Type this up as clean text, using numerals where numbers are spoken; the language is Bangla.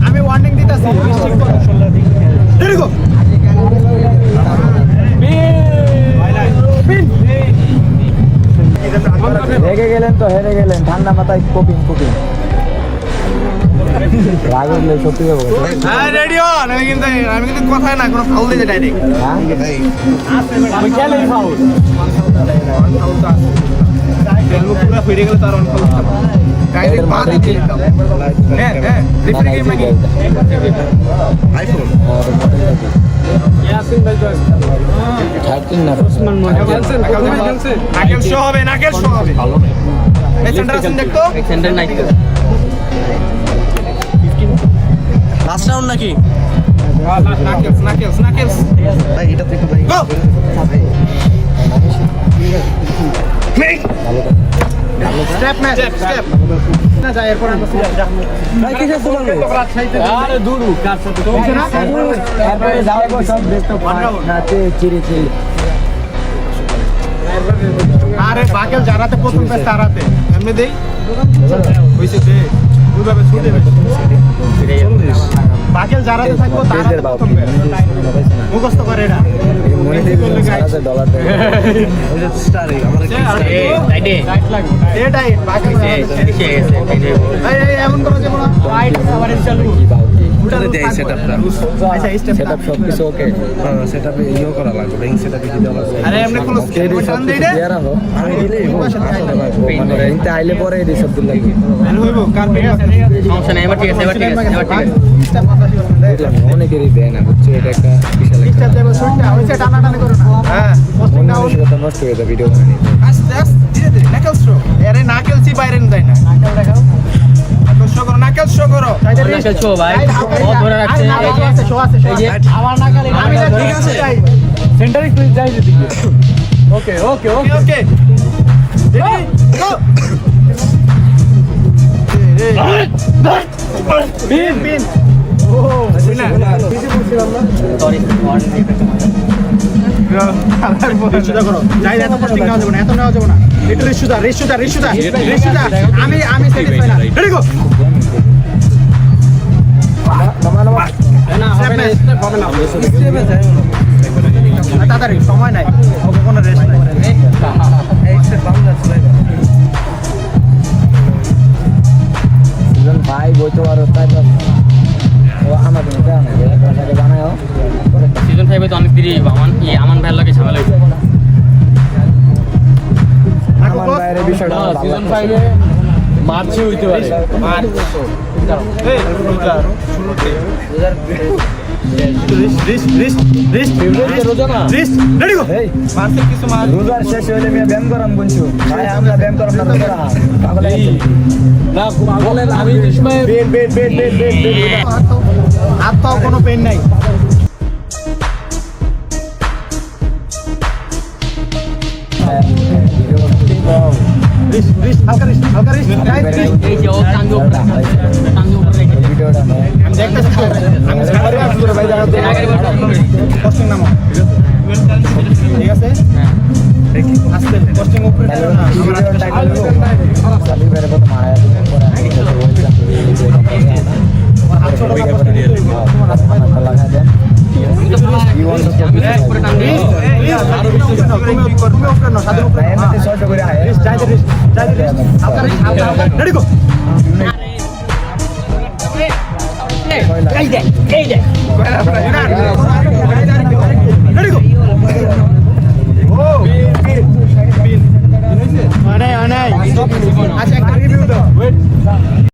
আমি ওয়ার্নিং দিতেছি হেগে গেলেন তো হেরে গেলেন ঠান্ডা মাথায় কপিং কপিং রাগ হলে সত্যি যাবো হ্যাঁ রেডি হন আমি কিন্তু কথাই না কোনো ফাউল দিতে ডাইরেক্ট আমি খেলে ফাউল খেলবো পুরো ফিরে গেলে তার অন ফাউল ডাইরেক্ট মার দিতে হ্যাঁ হ্যাঁ রিফ্রি গেম নাকি আইফোন ইয়াসিন ভাই তো থাকতেন না ওসমান নাকেল শো হবে ভালো না সেন্টার আছেন দেখতো সেন্টার নাই লাস্ট রাউন্ড নাকি নাকেলস ভাই এটা থেকে ভাই গো স্টেপ ম্যাচ স্টেপ না যায় এরপর আমরা ভাই কিসে চলে আরে দূরু কার সাথে তো না তারপরে যাওয়ার সব বেস্ট অফ নাতে চিড়ে চিড়ে আরে বাকেল জারাতে প্রথম ম্যাচ তারাতে এমনি দেই হইছে দে দুইভাবে ছুটে বাকেল জারাতে থাকবো তারাতে প্রথম ম্যাচ মুখস্থ করে এটা মনে দেখবে সারাতে ডলার দেয় ওই স্টারে আমরা কি রাইট লাগবে এটাই বাকেল এই এমন করে যে বড় রাইট আবার চালু কি বাও কি উঠালে দেয় সেটআপটা আচ্ছা সেটআপ সব কিছু ওকে হ্যাঁ সেটআপে ইও করা লাগবে রিং সেটআপে কি দেওয়া লাগবে আরে এমনি কোন স্টেশন দেই রে ইয়ারা হো আমি দিলেই মানে রিংতে আইলে পরে এই সব দিন লাগবে আর হইব কার সমস্যা নাই এবার ঠিক আছে দেখলাম অনেকেরই দেয় না বুঝছো এটা একটা বিশাল স্টেপ দেব শুনটা হইছে টানা টানা করো না হ্যাঁ পোস্টিং ডাউন কথা নষ্ট হয়ে যাবে ভিডিও বানিয়ে আস্তে আস্তে ধীরে ধীরে নাকেল শো আরে নাকেল সি বাইরে যায় না নাকেল দেখাও নাকেল শো করো নাকেল শো ভাই ও ধরে রাখছে এই যে আমার নাকেল আমি ঠিক আছে সেন্টারে ক্লিক যাই দিকে ওকে ওকে ওকে ওকে গো বিন ও বুঝলা বিজি বলছিলাম না সরি রিসুদা করো যাই এত পোস্টিং নেওয়া যাবে না এত নেওয়া যাবে না একটু রিসুদা আমি স্যাটিসফাই না রেডি গো না হবে না হবে না তাড়াতাড়ি সময় নাই ওকে কোনো রেস্ট নাই এই সে বাম যাচ্ছে ভাই সিজন ভাই বইতে পারো তাই ও আমার তুমি জানো একটা জানাও সিজন 5 তো অনেক দেরি আমান ভাইয়ের লাগে ঝামেলা হইছে আমার বাইরে বিষয়টা সিজন 5 এ মার্চে হইতে পারে মার্চ এই শুরুতে রেডি গো এই মারতে কিছু মার রোজার শেষ হইলে আমি ব্যায়াম করাম বলছো ভাই আমরা ব্যায়াম করাম না তোরা পাগল না পাগলের আমি এই সময় হাত পাও কোনো পেন নাই হালকা রিস্ট এই যে ও টাঙ্গে উপরে রেখে ভিডিওটা আমি দেখতেছি তো আমি সামনে আসলে ভাই জায়গাতে পোস্টিং নামো ঠিক আছে আস্তে পোস্টিং উপরে দাও না আমার ভিডিও টাইটেল সাবি বেরে কত মারা পরে হাত ছোট করে লাগা দেন ইউ ওয়ান্ট টু উপরে টাঙ্গে তুমি উপরে নাও সাথে উপরে এমনিতে শর্ট করে আয় হালকা রেডি গো এই দে রেডি গো ও বিন আচ্ছা একটা রিভিউ দাও ওয়েট